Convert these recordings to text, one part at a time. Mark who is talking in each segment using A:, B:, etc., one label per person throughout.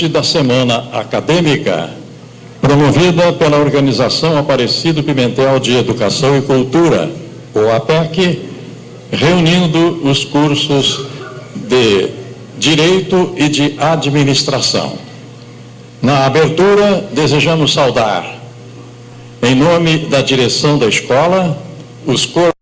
A: da Semana Acadêmica, promovida pela Organização Aparecido Pimentel de Educação e Cultura, o APEC, reunindo os cursos de Direito e de Administração. Na abertura, desejamos saudar, em nome da direção da escola, os corpos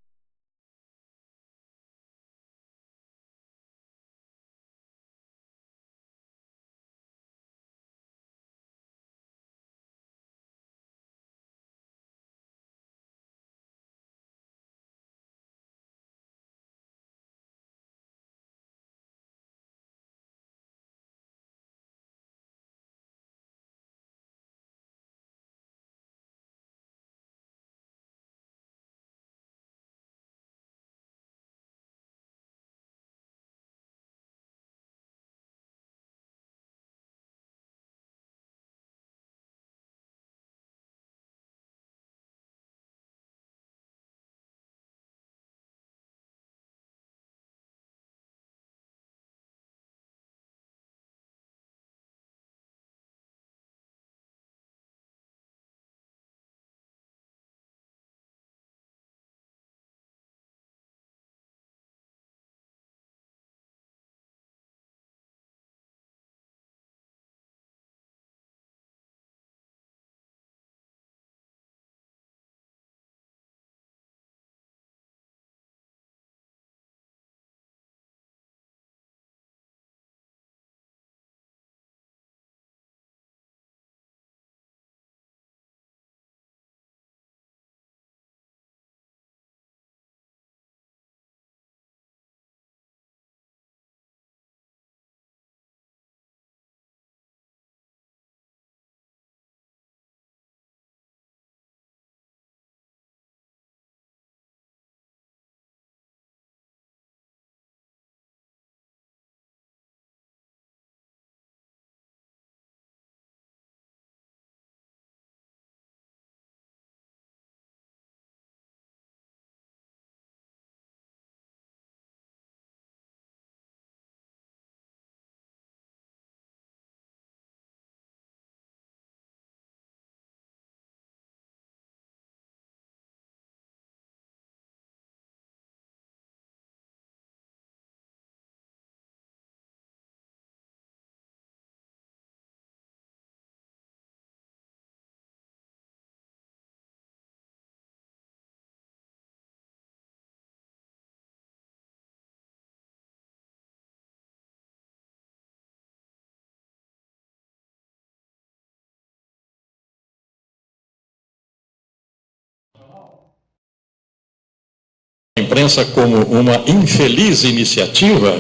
A: imprensa como uma infeliz iniciativa,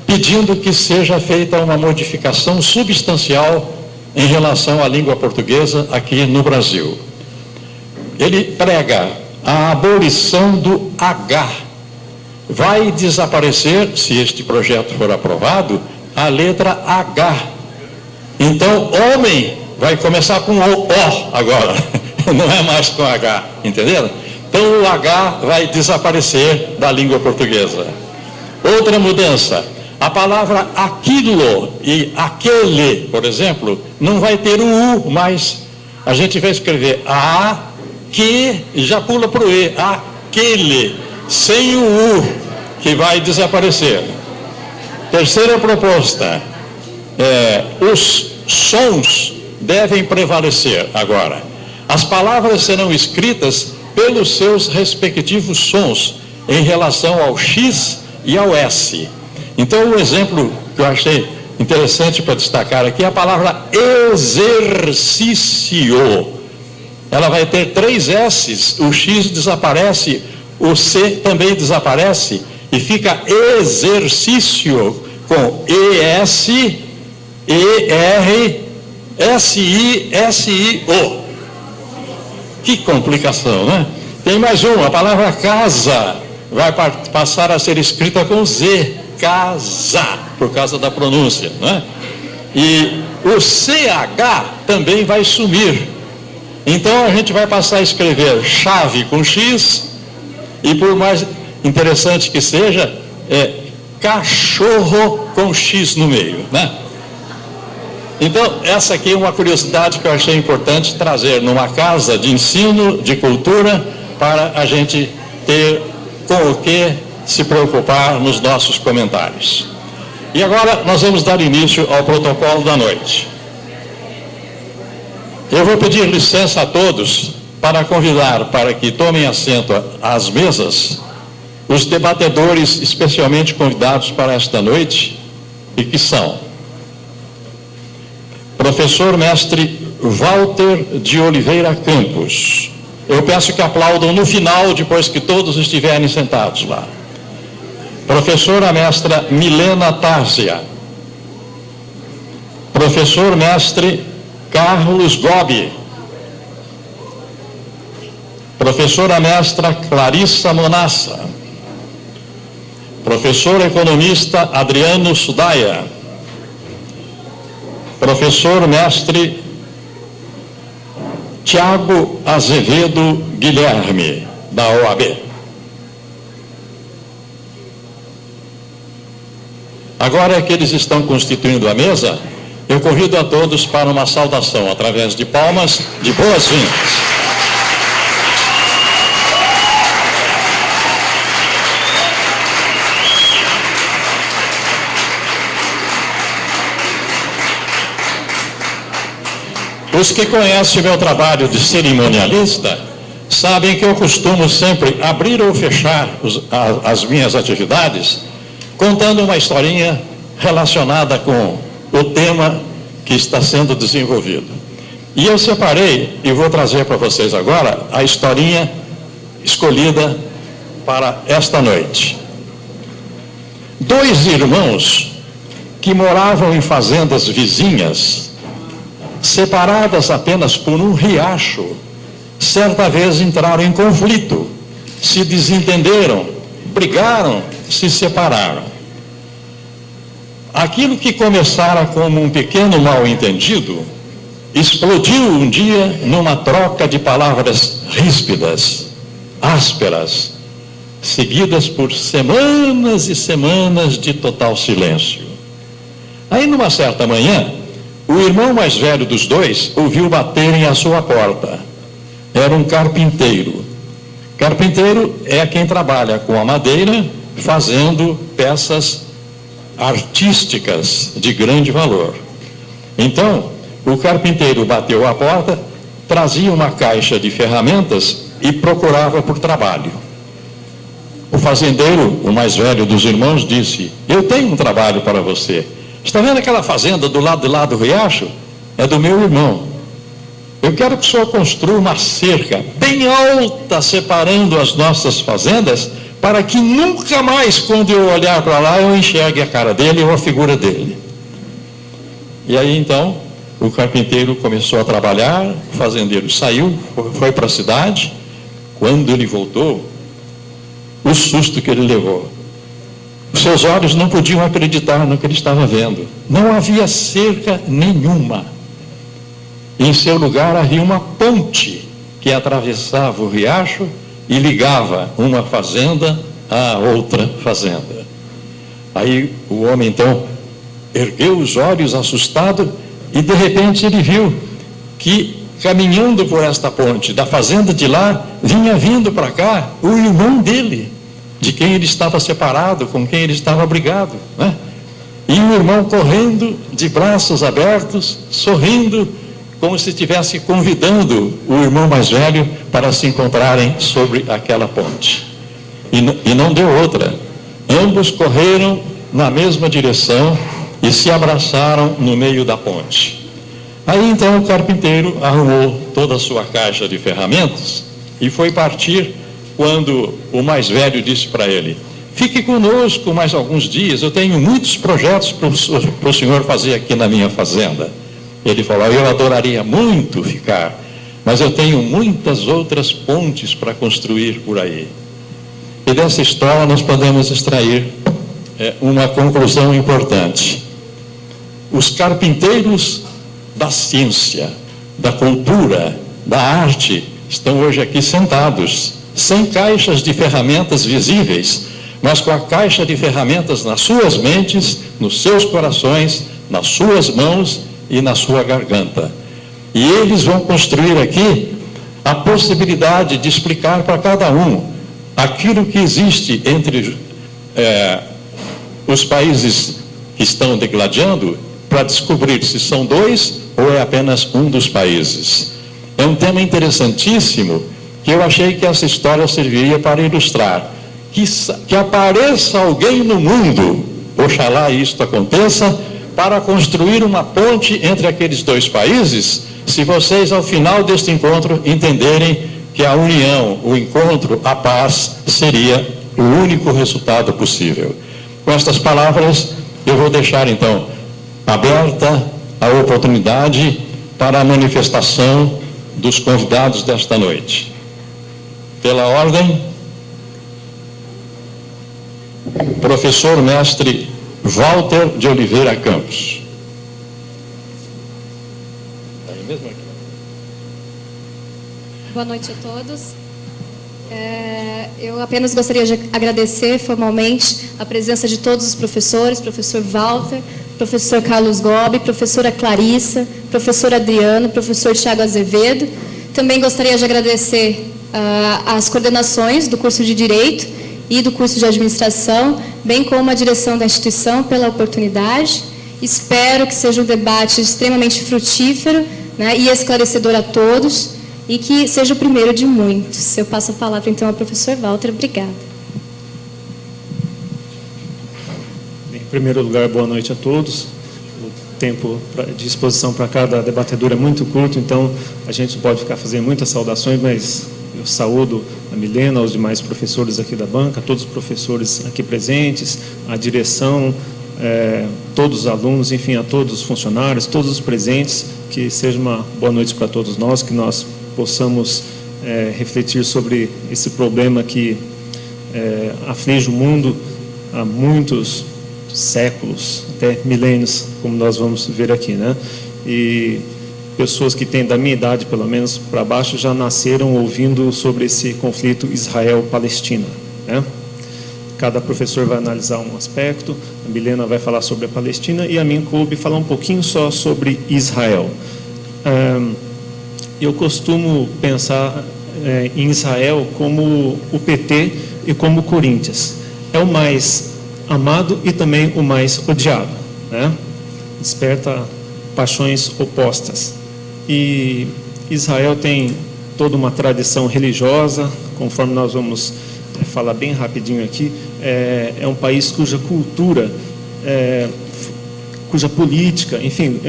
A: pedindo que seja feita uma modificação substancial em relação à língua portuguesa aqui no Brasil. Ele prega a abolição do H. Vai desaparecer, se este projeto for aprovado, a letra H. Então, homem vai começar com o agora, não é mais com H, entenderam? Então o H vai desaparecer da língua portuguesa. Outra mudança, a palavra aquilo e aquele, por exemplo, não vai ter o U, mas a gente vai escrever a, que, e já pula para o E, aquele, sem o U, que vai desaparecer. Terceira proposta, os sons devem prevalecer agora. As palavras serão escritas pelos seus respectivos sons em relação ao X e ao S. Então, um exemplo que eu achei interessante para destacar aqui é a palavra exercício. Ela vai ter 3 S's, o X desaparece, o C também desaparece e fica exercício com ES, ER, SI, SIO. Que complicação, né? Tem mais uma, a palavra casa vai passar a ser escrita com Z, casa, por causa da pronúncia, né? E o CH também vai sumir. Então a gente vai passar a escrever chave com X e, por mais interessante que seja, cachorro com X no meio, né? Então, essa aqui é uma curiosidade que eu achei importante trazer numa casa de ensino, de cultura, para a gente ter com o que se preocupar nos nossos comentários. E agora nós vamos dar início ao protocolo da noite. Eu vou pedir licença a todos para convidar para que tomem assento às mesas os debatedores especialmente convidados para esta noite, e que são professor mestre Walter de Oliveira Campos. Eu peço que aplaudam no final, depois que todos estiverem sentados lá. Professora mestra Milena Tárcia. Professor mestre Carlos Gobi. Professora mestra Clarissa Monassa. Professor economista Adriano Sudaia. Professor mestre Tiago Azevedo Guilherme, da OAB. Agora que eles estão constituindo a mesa, eu convido a todos para uma saudação através de palmas de boas-vindas. Os que conhecem o meu trabalho de cerimonialista sabem que eu costumo sempre abrir ou fechar as minhas atividades contando uma historinha relacionada com o tema que está sendo desenvolvido. E eu separei e vou trazer para vocês agora a historinha escolhida para esta noite. Dois irmãos que moravam em fazendas vizinhas, separadas apenas por um riacho, certa vez entraram em conflito, se desentenderam, brigaram, se separaram. Aquilo que começara como um pequeno mal-entendido, explodiu um dia numa troca de palavras ríspidas, ásperas, seguidas por semanas e semanas de total silêncio. Aí, numa certa manhã, o irmão mais velho dos dois ouviu baterem à sua porta. Era um carpinteiro. Carpinteiro é quem trabalha com a madeira, fazendo peças artísticas de grande valor. Então, o carpinteiro bateu à porta, trazia uma caixa de ferramentas e procurava por trabalho. O fazendeiro, o mais velho dos irmãos, disse: "Eu tenho um trabalho para você. Está vendo aquela fazenda do lado de lá do riacho? É do meu irmão. Eu quero que o senhor construa uma cerca bem alta, separando as nossas fazendas, para que nunca mais, quando eu olhar para lá, eu enxergue a cara dele ou a figura dele." E aí, então, o carpinteiro começou a trabalhar, o fazendeiro saiu, foi para a cidade. Quando ele voltou, o susto que ele levou. Os seus olhos não podiam acreditar no que ele estava vendo. Não havia cerca nenhuma. Em seu lugar havia uma ponte que atravessava o riacho e ligava uma fazenda à outra fazenda. Aí o homem então ergueu os olhos assustado e de repente ele viu que caminhando por esta ponte da fazenda de lá, vinha vindo para cá o irmão dele, de quem ele estava separado, com quem ele estava brigado, né? E o irmão correndo, de braços abertos, sorrindo, como se estivesse convidando o irmão mais velho para se encontrarem sobre aquela ponte. E não deu outra. Ambos correram na mesma direção e se abraçaram no meio da ponte. Aí então o carpinteiro arrumou toda a sua caixa de ferramentas e foi partir, quando o mais velho disse para ele: "Fique conosco mais alguns dias, eu tenho muitos projetos para o senhor fazer aqui na minha fazenda." Ele falou: "Eu adoraria muito ficar, mas eu tenho muitas outras pontes para construir por aí." E dessa história nós podemos extrair uma conclusão importante. Os carpinteiros da ciência, da cultura, da arte, estão hoje aqui sentados, sem caixas de ferramentas visíveis, mas com a caixa de ferramentas nas suas mentes, nos seus corações, nas suas mãos, e na sua garganta. E eles vão construir aqui a possibilidade de explicar para cada um aquilo que existe entre os países que estão degladiando, para descobrir se são dois ou é apenas um dos países. É um tema interessantíssimo, que eu achei que essa história serviria para ilustrar que apareça alguém no mundo, oxalá isto aconteça, para construir uma ponte entre aqueles dois países, se vocês ao final deste encontro entenderem que a união, o encontro, a paz seria o único resultado possível. Com estas palavras, eu vou deixar então aberta a oportunidade para a manifestação dos convidados desta noite. Pela ordem, professor mestre Walter de Oliveira Campos.
B: Boa noite a todos. Eu apenas gostaria de agradecer formalmente a presença de todos os professores, professor Walter, professor Carlos Gobi, professora Clarissa, professor Adriano, professor Thiago Azevedo. Também gostaria de agradecer as coordenações do curso de Direito e do curso de Administração, bem como a direção da instituição pela oportunidade. Espero que seja um debate extremamente frutífero, né, e esclarecedor a todos, e que seja o primeiro de muitos. Eu passo a palavra então ao professor Walter. Obrigada.
C: Em primeiro lugar, boa noite a todos. O tempo de exposição para cada debatedor é muito curto, então a gente pode ficar fazendo muitas saudações, mas eu saúdo a Milena, os demais professores aqui da banca, todos os professores aqui presentes, a direção, todos os alunos, enfim, a todos os funcionários, todos os presentes. Que seja uma boa noite para todos nós, que nós possamos refletir sobre esse problema que aflige o mundo há muitos séculos, até milênios, como nós vamos ver aqui, né? E pessoas que têm da minha idade, pelo menos para baixo, já nasceram ouvindo sobre esse conflito Israel-Palestina, né? Cada professor vai analisar um aspecto. A Milena vai falar sobre a Palestina e a mim coube falar um pouquinho só sobre Israel. Eu costumo pensar em Israel como o PT e como o Corinthians. É o mais amado e também o mais odiado, né? Desperta paixões opostas. E Israel tem toda uma tradição religiosa, conforme nós vamos falar bem rapidinho aqui. É um país cuja cultura, cuja política, enfim,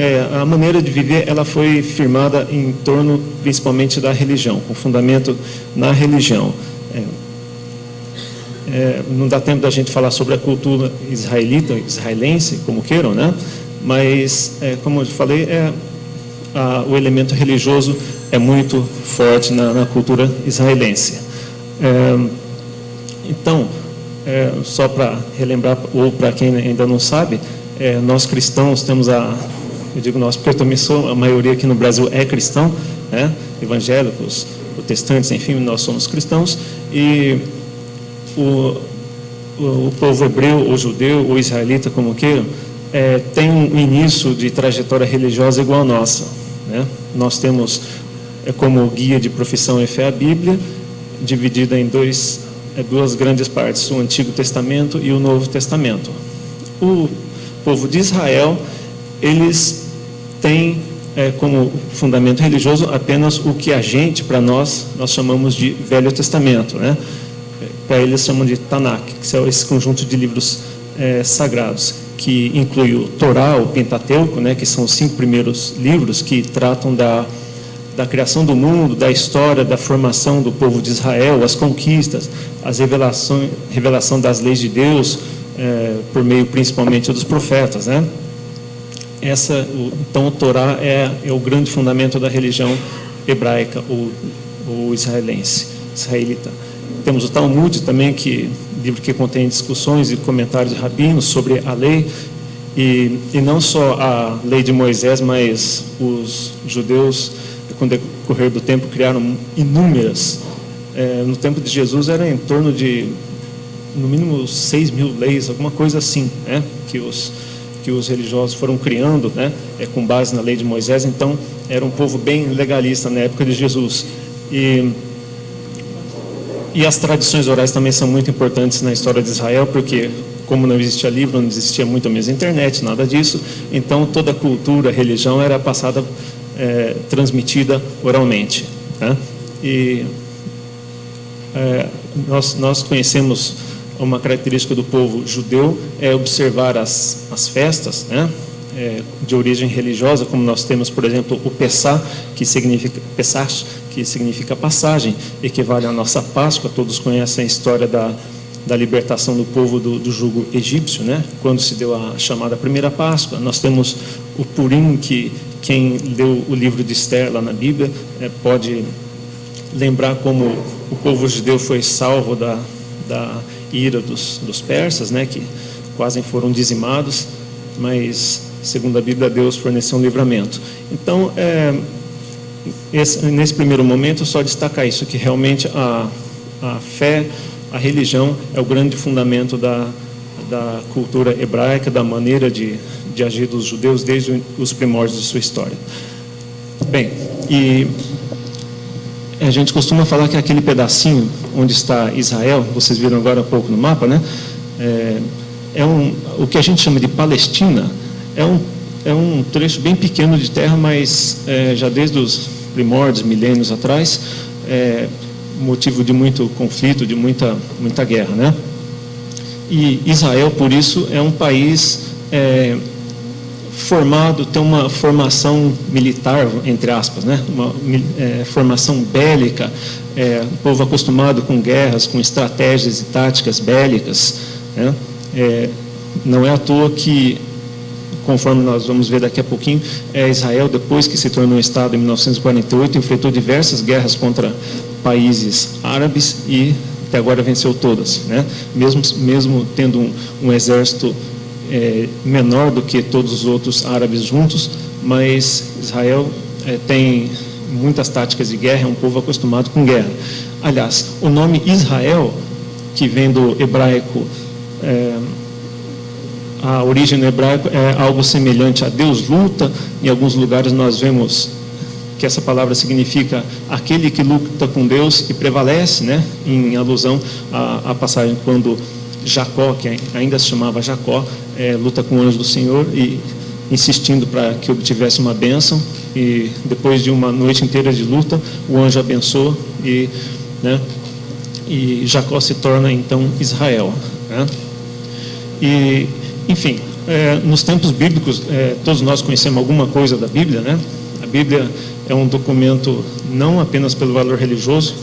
C: a maneira de viver, ela foi firmada em torno principalmente da religião, com fundamento na religião. Não dá tempo da gente falar sobre a cultura israelita, israelense, como queiram, né? Mas, como eu falei, o elemento religioso é muito forte na cultura israelense. Então, só para relembrar, ou para quem ainda não sabe, nós cristãos temos eu digo nós, porque eu também sou, a maioria aqui no Brasil é cristão, né? Evangélicos, protestantes, enfim, nós somos cristãos, e o povo hebreu, ou judeu, ou israelita, como queiram, tem um início de trajetória religiosa igual a nossa, né? Nós temos como guia de profissão e fé a Bíblia, dividida em duas grandes partes, o Antigo Testamento e o Novo Testamento. O povo de Israel, eles têm como fundamento religioso apenas o que para nós chamamos de Velho Testamento, né? Para eles chamam de Tanakh, que é esse conjunto de livros sagrados, que inclui o Torá, o Pentateuco, né? Que são os 5 primeiros livros que tratam da criação do mundo, da história, da formação do povo de Israel, as conquistas, as revelação das leis de Deus, por meio principalmente dos profetas, né? Então o Torá é o grande fundamento da religião hebraica, ou israelita. Temos o Talmud também, livro que contém discussões e comentários de rabinos sobre a lei, e não só a lei de Moisés, mas os judeus, com o decorrer do tempo, criaram inúmeras. No tempo de Jesus era em torno de, no mínimo, 6.000 leis, alguma coisa assim, né? Que os que os religiosos foram criando, né, com base na lei de Moisés. Então era um povo bem legalista na época de Jesus. E as tradições orais também são muito importantes na história de Israel, porque como não existia livro, não existia muito menos internet, nada disso, então toda a cultura, a religião era passada, transmitida oralmente, né? E nós conhecemos uma característica do povo judeu, é observar as festas, né, de origem religiosa, como nós temos, por exemplo, o Pessah, que significa passagem, equivale à nossa Páscoa. Todos conhecem a história da libertação do povo do jugo egípcio, né, quando se deu a chamada primeira Páscoa. Nós temos o Purim, que quem leu o livro de Esther lá na Bíblia pode lembrar como o povo judeu foi salvo da ira dos persas, né, que quase foram dizimados, mas segundo a Bíblia Deus forneceu um livramento. Então nesse primeiro momento só destacar isso, que realmente a fé, a religião é o grande fundamento da cultura hebraica, da maneira de agir dos judeus desde os primórdios de sua história. Bem, e a gente costuma falar que aquele pedacinho onde está Israel, vocês viram agora há pouco no mapa, né? O que a gente chama de Palestina, é um trecho bem pequeno de terra, mas já desde os primórdios, milênios atrás, motivo de muito conflito, de muita guerra, né? E Israel, por isso, é um país formado, tem uma formação militar, entre aspas, né? Uma formação bélica, um povo acostumado com guerras, com estratégias e táticas bélicas, né? Não é à toa que, conforme nós vamos ver daqui a pouquinho, Israel, depois que se tornou Estado em 1948, enfrentou diversas guerras contra países árabes e até agora venceu todas, né? Mesmo tendo um exército menor do que todos os outros árabes juntos, mas Israel tem muitas táticas de guerra, é um povo acostumado com guerra. Aliás, o nome Israel, que vem do hebraico, a origem no hebraico é algo semelhante a Deus luta. Em alguns lugares nós vemos que essa palavra significa aquele que luta com Deus e prevalece, né? Em alusão à passagem quando Jacó, que ainda se chamava Jacó, luta com o anjo do Senhor e insistindo para que obtivesse uma bênção, e depois de uma noite inteira de luta, o anjo abençoa e Jacó se torna então Israel, né? E, enfim, nos tempos bíblicos, todos nós conhecemos alguma coisa da Bíblia, né? A Bíblia é um documento não apenas pelo valor religioso,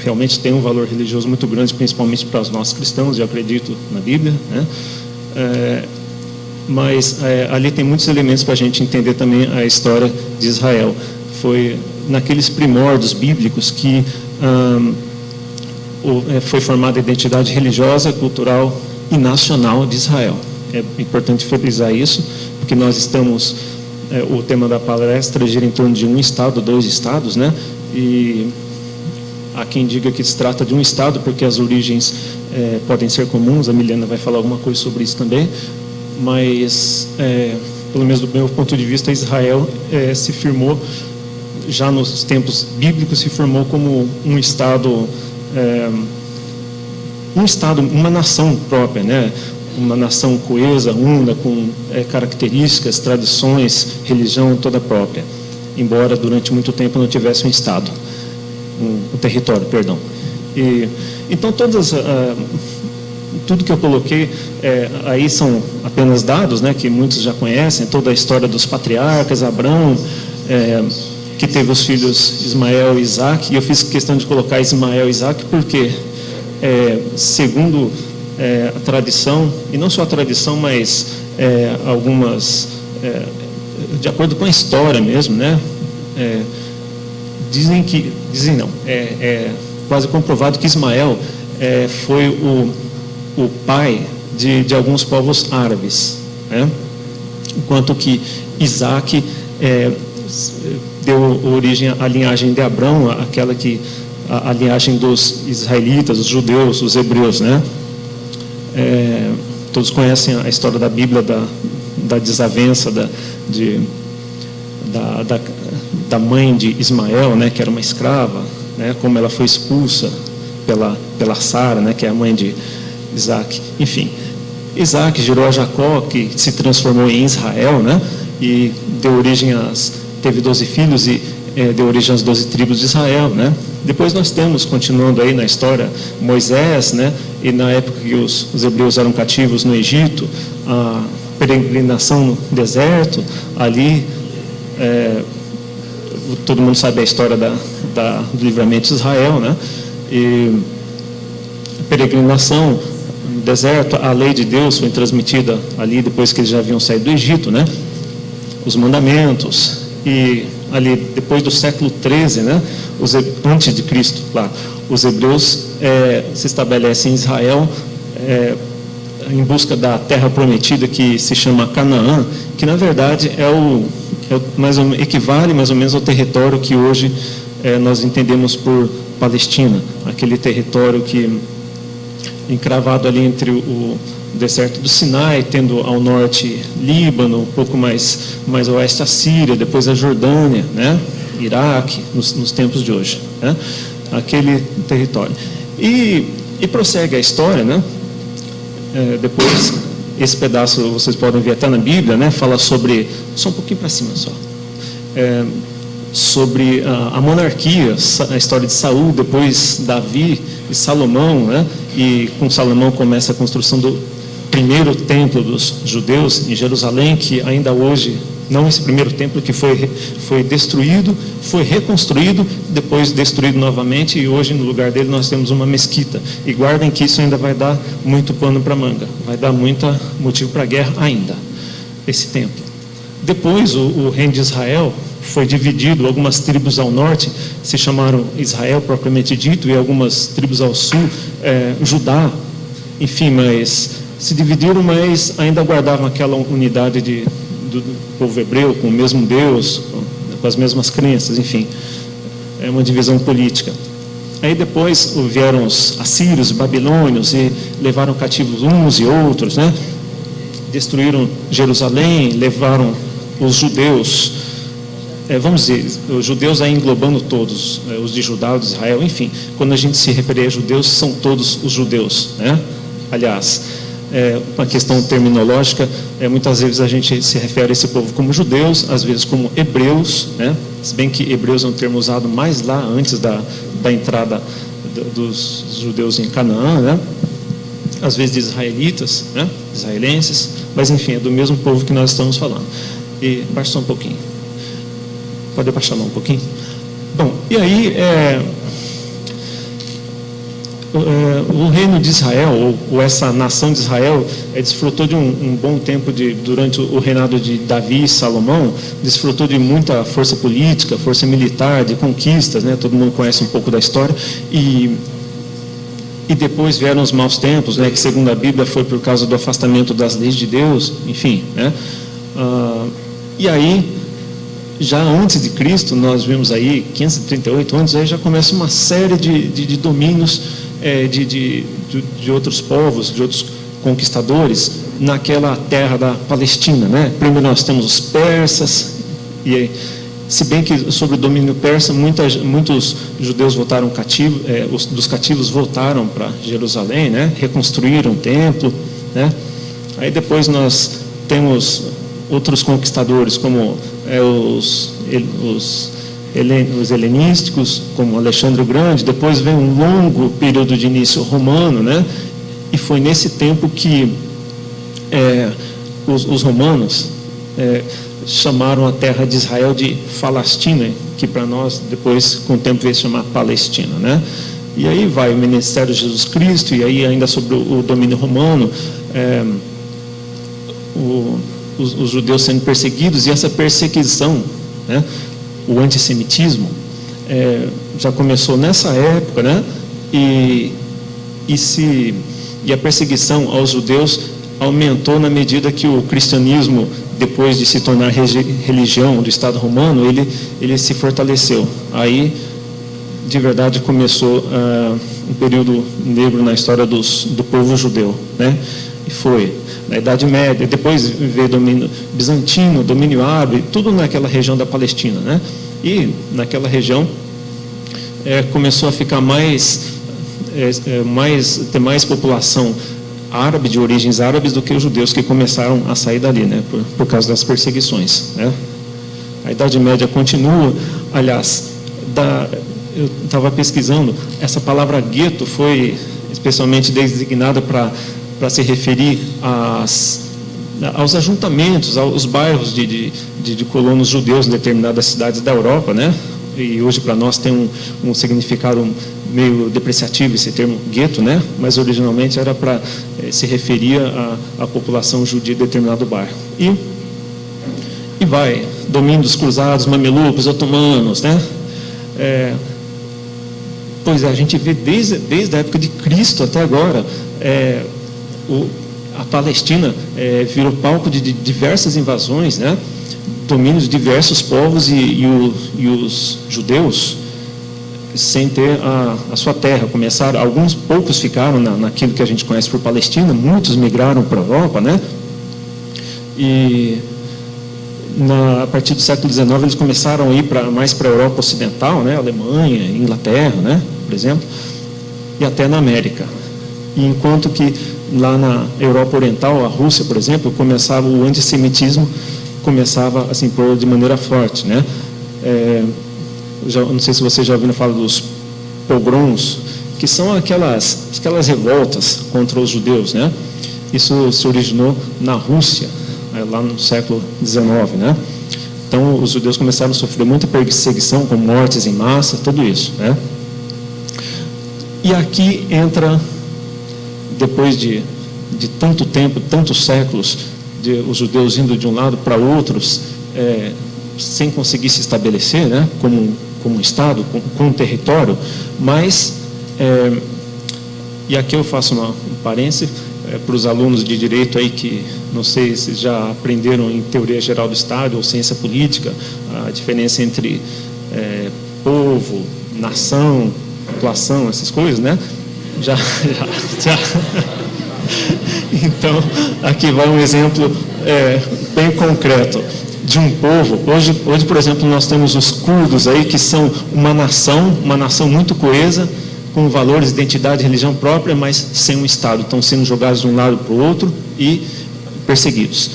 C: realmente tem um valor religioso muito grande, principalmente para nós cristãos, eu acredito na Bíblia, né? Mas ali tem muitos elementos para a gente entender também a história de Israel. Foi naqueles primórdios bíblicos que foi formada a identidade religiosa, cultural e nacional de Israel. É importante frisar isso, porque nós estamos, o tema da palestra gira em torno de um estado, 2 estados, né? E há quem diga que se trata de um estado, porque as origens podem ser comuns. A Milena vai falar alguma coisa sobre isso também, mas, pelo menos do meu ponto de vista, Israel se firmou, já nos tempos bíblicos, se formou como um estado, uma nação própria, né? Uma nação coesa, una, com características, tradições, religião toda própria, embora durante muito tempo não tivesse um estado, um território, perdão. E então tudo que eu coloquei aí são apenas dados, né, que muitos já conhecem, toda a história dos patriarcas, Abraão, que teve os filhos Ismael e Isaac, e eu fiz questão de colocar Ismael e Isaac porque, segundo a tradição, e não só a tradição, mas algumas, de acordo com a história mesmo, né, dizem não, quase comprovado que Ismael foi o pai de alguns povos árabes, né? Enquanto que Isaac deu origem à linhagem de Abraão, aquela que a linhagem dos israelitas, os judeus, os hebreus, né? todos conhecem a história da Bíblia, da desavença da mãe de Ismael, né, que era uma escrava, né, como ela foi expulsa pela Sara, né, que é a mãe de Isaac. Enfim, Isaac gerou a Jacó, que se transformou em Israel, né, e teve 12 filhos e deu origem às 12 tribos de Israel, né. Depois nós temos, continuando aí na história, Moisés, né, e na época que os hebreus eram cativos no Egito, a peregrinação no deserto, ali, todo mundo sabe a história do livramento de Israel, né, e a peregrinação no deserto, a lei de Deus foi transmitida ali depois que eles já haviam saído do Egito, né, os mandamentos, e ali depois do século 13, né, antes de Cristo, lá, os hebreus se estabelecem em Israel em busca da terra prometida que se chama Canaã, que na verdade equivale mais ou menos ao território que hoje nós entendemos por Palestina, aquele território que encravado ali entre o deserto do Sinai, tendo ao norte Líbano, um pouco mais a oeste a Síria, depois a Jordânia, né? Iraque, nos tempos de hoje, né? Aquele território. E prossegue a história, né? Depois, esse pedaço vocês podem ver até na Bíblia, né? Fala sobre, só um pouquinho para cima só, sobre a monarquia, a história de Saul, depois Davi e Salomão, né? E com Salomão começa a construção do primeiro templo dos judeus em Jerusalém, que ainda hoje, não esse primeiro templo que foi destruído, foi reconstruído, depois destruído novamente, e hoje no lugar dele nós temos uma mesquita. E guardem que isso ainda vai dar muito pano para manga, vai dar muito motivo para guerra ainda, esse templo. Depois o reino de Israel foi dividido, algumas tribos ao norte se chamaram Israel propriamente dito, e algumas tribos ao sul, Judá, enfim, mas se dividiram, mas ainda guardavam aquela unidade do povo hebreu, com o mesmo Deus, com as mesmas crenças, enfim, é uma divisão política. Aí depois vieram os assírios, babilônios, e levaram cativos uns e outros, né? Destruíram Jerusalém, levaram os judeus, vamos dizer, os judeus aí englobando todos, os de Judá, os de Israel, enfim, quando a gente se refere a judeus, são todos os judeus, né? Aliás, uma questão terminológica, muitas vezes a gente se refere a esse povo como judeus, às vezes como hebreus, né? Se bem que hebreus é um termo usado mais lá antes da entrada dos judeus em Canaã, né? Às vezes de israelitas, né? Israelenses, mas enfim, é do mesmo povo que nós estamos falando. E baixa só um pouquinho, pode abaixar um pouquinho. Bom, e aí o reino de Israel, ou essa nação de Israel, desfrutou de um bom tempo durante o reinado de Davi e Salomão, desfrutou de muita força política, força militar, de conquistas, né? Todo mundo conhece um pouco da história, e depois vieram os maus tempos, né? Que segundo a Bíblia foi por causa do afastamento das leis de Deus, enfim, né? E aí, já antes de Cristo, nós vimos aí, 538 anos, aí já começa uma série de domínios de outros povos, de outros conquistadores, naquela terra da Palestina, né? Primeiro nós temos os persas, e se bem que sobre o domínio persa, muitos judeus voltaram cativos, dos cativos voltaram para Jerusalém, né? Reconstruíram o templo, né? Aí depois nós temos outros conquistadores, como os helenísticos, como Alexandre o Grande. Depois vem um longo período de início romano, né? E foi nesse tempo que os romanos chamaram a terra de Israel de Falastina, que para nós depois com o tempo veio se chamar Palestina, né? E aí vai o ministério de Jesus Cristo, e aí ainda sobre o domínio romano, os judeus sendo perseguidos, e essa perseguição, né? O antissemitismo já começou nessa época, né? E a perseguição aos judeus aumentou na medida que o cristianismo, depois de se tornar religião do Estado romano, ele se fortaleceu. Aí, de verdade, começou um período negro na história do povo judeu, né? E foi. na Idade Média, depois veio domínio bizantino, domínio árabe, tudo naquela região da Palestina, né? E naquela região começou a ficar ter mais população árabe, de origens árabes, do que os judeus que começaram a sair dali, né? Por causa das perseguições, né? A Idade Média continua. Aliás, eu estava pesquisando, essa palavra gueto foi especialmente designada para se referir aos ajuntamentos, aos bairros de colonos judeus em determinadas cidades da Europa, né? E hoje para nós tem um significado meio depreciativo esse termo gueto, né? Mas originalmente era para se referir à população judia de determinado bairro. E vai, domínio dos cruzados, mamelucos, otomanos, né? Pois é, a gente vê desde a época de Cristo até agora, a Palestina virou palco de diversas invasões, né? Domínio de diversos povos e os judeus, sem ter a sua terra, alguns poucos ficaram naquilo que a gente conhece por Palestina, muitos migraram para a Europa, né? E a partir do século XIX eles começaram a ir mais para a Europa Ocidental, né? Alemanha, Inglaterra, né? Por exemplo, e até na América. E enquanto que lá na Europa Oriental, a Rússia, por exemplo, começava o antissemitismo, começava a se impor de maneira forte, né? Não sei se vocês já ouviram falar dos pogroms, que são aquelas revoltas contra os judeus, né? Isso se originou na Rússia, lá no século XIX, né? Então, os judeus começaram a sofrer muita perseguição, com mortes em massa, tudo isso, né? E aqui entra, depois de tanto tempo, tantos séculos, os judeus indo de um lado para outros, sem conseguir se estabelecer, né? Como um Estado, com um território, mas, e aqui eu faço um parênteses, para os alunos de direito aí que não sei se já aprenderam em teoria geral do Estado ou ciência política, a diferença entre povo, nação, população, essas coisas, né? Já. Então, aqui vai um exemplo bem concreto de um povo. Hoje, por exemplo, nós temos os curdos aí, que são uma nação muito coesa, com valores, identidade, religião própria, mas sem um Estado. Estão sendo jogados de um lado para o outro e perseguidos.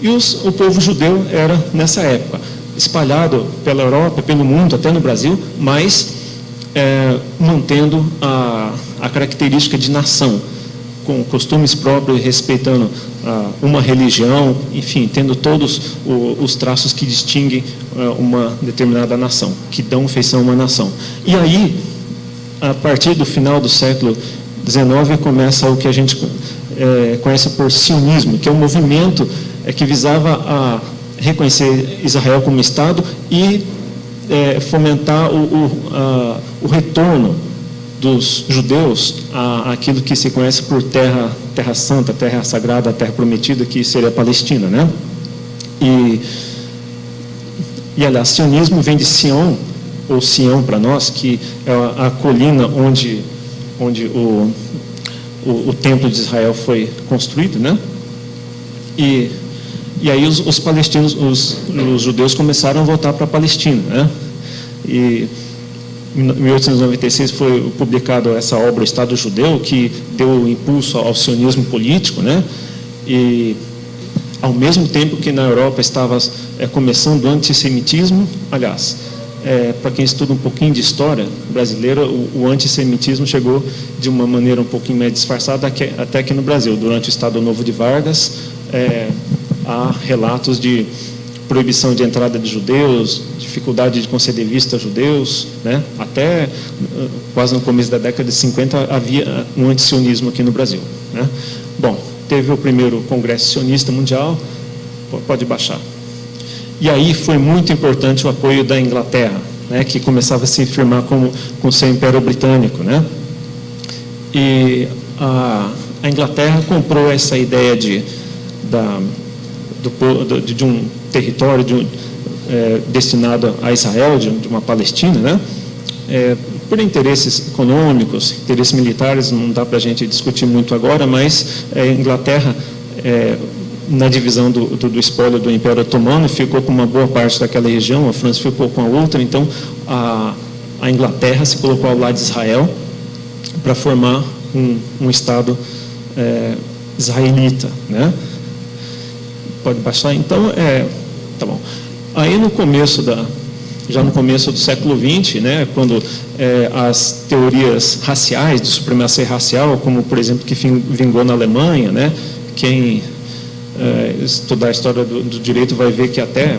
C: E o povo judeu era, nessa época, espalhado pela Europa, pelo mundo, até no Brasil, mas mantendo a característica de nação, com costumes próprios, respeitando uma religião, enfim, tendo todos os traços que distinguem uma determinada nação, que dão feição a uma nação. E aí, a partir do final do século XIX, começa o que a gente conhece por sionismo, que é um movimento que visava reconhecer Israel como Estado e fomentar o retorno dos judeus àquilo que se conhece por terra santa, terra sagrada, terra prometida, que seria a Palestina, né? E aliás, sionismo vem de Sião, ou Sião para nós, que é a colina onde o templo de Israel foi construído, né? E aí os palestinos, os judeus começaram a voltar para a Palestina, né? E em 1896 foi publicada essa obra, o Estado Judeu, que deu impulso ao sionismo político, né? E ao mesmo tempo que na Europa estava começando o antissemitismo, aliás, para quem estuda um pouquinho de história brasileira, o antissemitismo chegou de uma maneira um pouquinho mais disfarçada até aqui no Brasil. Durante o Estado Novo de Vargas, há relatos de proibição de entrada de judeus, dificuldade de conceder visto a judeus, né? Até quase no começo da década de 50 havia um antisionismo aqui no Brasil, né? Bom, teve o primeiro Congresso Sionista Mundial, pode baixar. E aí foi muito importante o apoio da Inglaterra, né? Que começava a se firmar com seu Império Britânico, né? E a Inglaterra comprou essa ideia de um território destinado a Israel, de uma Palestina, né? Por interesses econômicos, interesses militares, não dá para a gente discutir muito agora, mas a Inglaterra na divisão do espólio do Império Otomano, ficou com uma boa parte daquela região, a França ficou com a outra, então a Inglaterra se colocou ao lado de Israel para formar um Estado israelita, né? Pode baixar, então, tá bom. Aí já no começo do século XX, né, quando as teorias raciais, de supremacia racial, como, por exemplo, que vingou na Alemanha, né, quem estudar a história do direito vai ver que até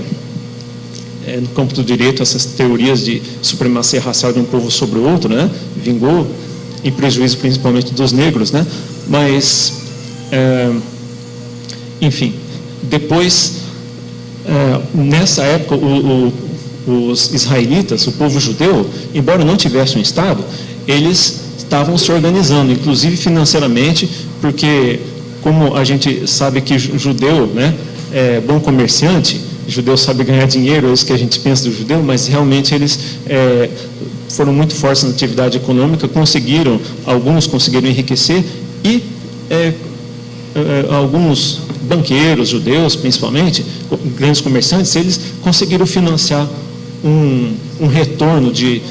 C: no campo do direito essas teorias de supremacia racial de um povo sobre o outro, né, vingou em prejuízo principalmente dos negros, né, mas, enfim, depois, nessa época, os israelitas, o povo judeu, embora não tivesse um Estado, eles estavam se organizando, inclusive financeiramente, porque, como a gente sabe que judeu, né, é bom comerciante, judeu sabe ganhar dinheiro, é isso que a gente pensa do judeu, mas realmente eles foram muito fortes na atividade econômica, alguns conseguiram enriquecer e alguns banqueiros judeus, principalmente, grandes comerciantes, eles conseguiram financiar um retorno de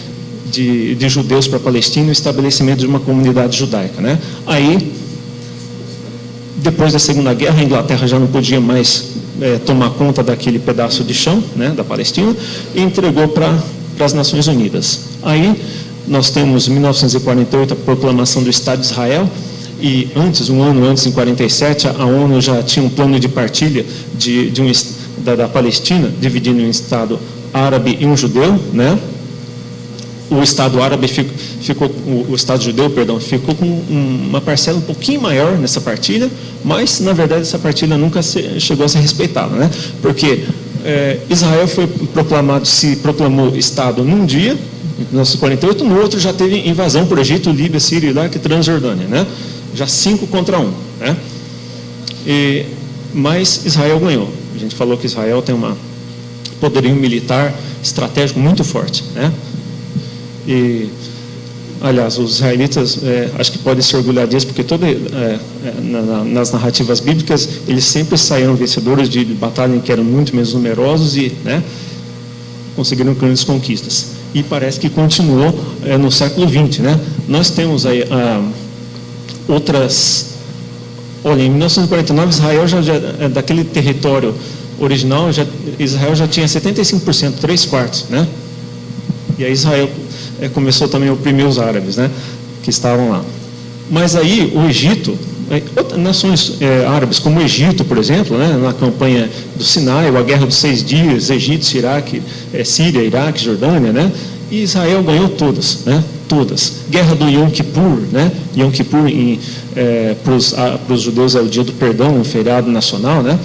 C: judeus para a Palestina e o estabelecimento de uma comunidade judaica, né? Aí, depois da Segunda Guerra, a Inglaterra já não podia mais tomar conta daquele pedaço de chão, né, da Palestina, e entregou para as Nações Unidas. Aí, nós temos, em 1948, a proclamação do Estado de Israel, e um ano antes, em 47, a ONU já tinha um plano de partilha da Palestina, dividindo um Estado árabe e um judeu, né? O Estado árabe o Estado judeu, perdão, ficou com uma parcela um pouquinho maior nessa partilha, mas, na verdade, essa partilha nunca chegou a ser respeitada, né? Porque Israel se proclamou Estado num dia, em 1948, no outro já teve invasão por Egito, Líbia, Síria, Iraque e Transjordânia, né? Já 5 contra 1, né? Mas Israel ganhou. A gente falou que Israel tem um poderio militar estratégico muito forte, né? E, aliás, os israelitas acho que podem se orgulhar disso, porque nas narrativas bíblicas eles sempre saíram vencedores de batalhas que eram muito menos numerosos e, né, conseguiram grandes conquistas. E parece que continuou no século XX, né? Nós temos aí outras... Olha, em 1949, Israel daquele território original, Israel já tinha 75%, 3/4, né? E aí Israel começou também a oprimir os árabes, né, que estavam lá. Mas aí o Egito, nações árabes como o Egito, por exemplo, né, na campanha do Sinai, a Guerra dos 6 Dias, Egito, Síria, Iraque, Jordânia, né, e Israel ganhou todas, né, todas. Guerra do Yom Kippur, né, Yom Kippur para os judeus é o dia do perdão, um feriado nacional, né.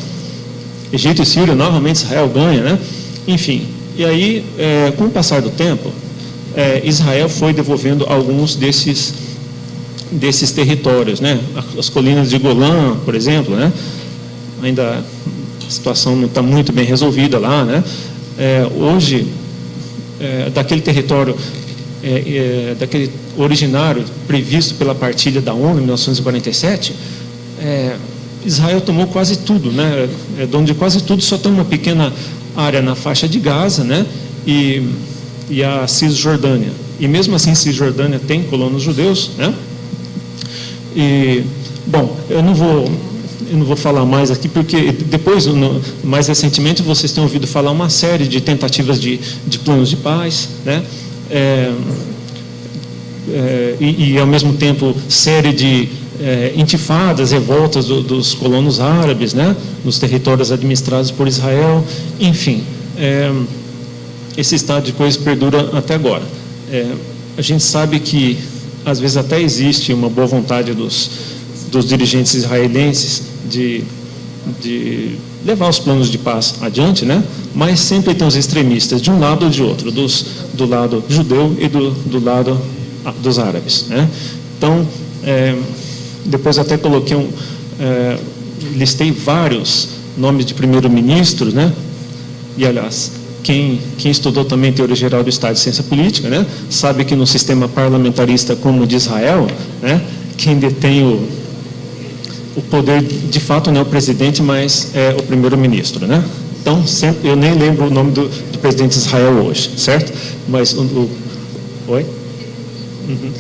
C: Egito e Síria, novamente Israel ganha, né. Enfim, e aí, com o passar do tempo, Israel foi devolvendo alguns desses territórios, né? As colinas de Golã, por exemplo, né? Ainda a situação não está muito bem resolvida lá, né? Hoje, daquele território, daquele originário previsto pela partilha da ONU em 1947, Israel tomou quase tudo, né? Dono de quase tudo, só tem uma pequena área na faixa de Gaza, né? E a Cisjordânia. E mesmo assim, Cisjordânia tem colonos judeus, né? E, bom, eu não vou falar mais aqui, porque depois, mais recentemente, vocês têm ouvido falar uma série de tentativas de planos de paz, né? E ao mesmo tempo, série de intifadas, revoltas dos colonos árabes, né? Nos territórios administrados por Israel, enfim. Esse estado de coisas perdura até agora. A gente sabe que, às vezes, até existe uma boa vontade dos dirigentes israelenses de levar os planos de paz adiante, né? Mas sempre tem os extremistas, de um lado ou de outro, do lado judeu e do lado dos árabes, né? Então, depois até coloquei listei vários nomes de primeiro-ministros, né? E, aliás, quem estudou também teoria geral do Estado e ciência política, né, sabe que no sistema parlamentarista como o de Israel, né, quem detém o poder, de fato, não é o presidente, mas é o primeiro-ministro, né? Então, sempre, eu nem lembro o nome do presidente de Israel hoje, certo? Mas Oi? Uhum.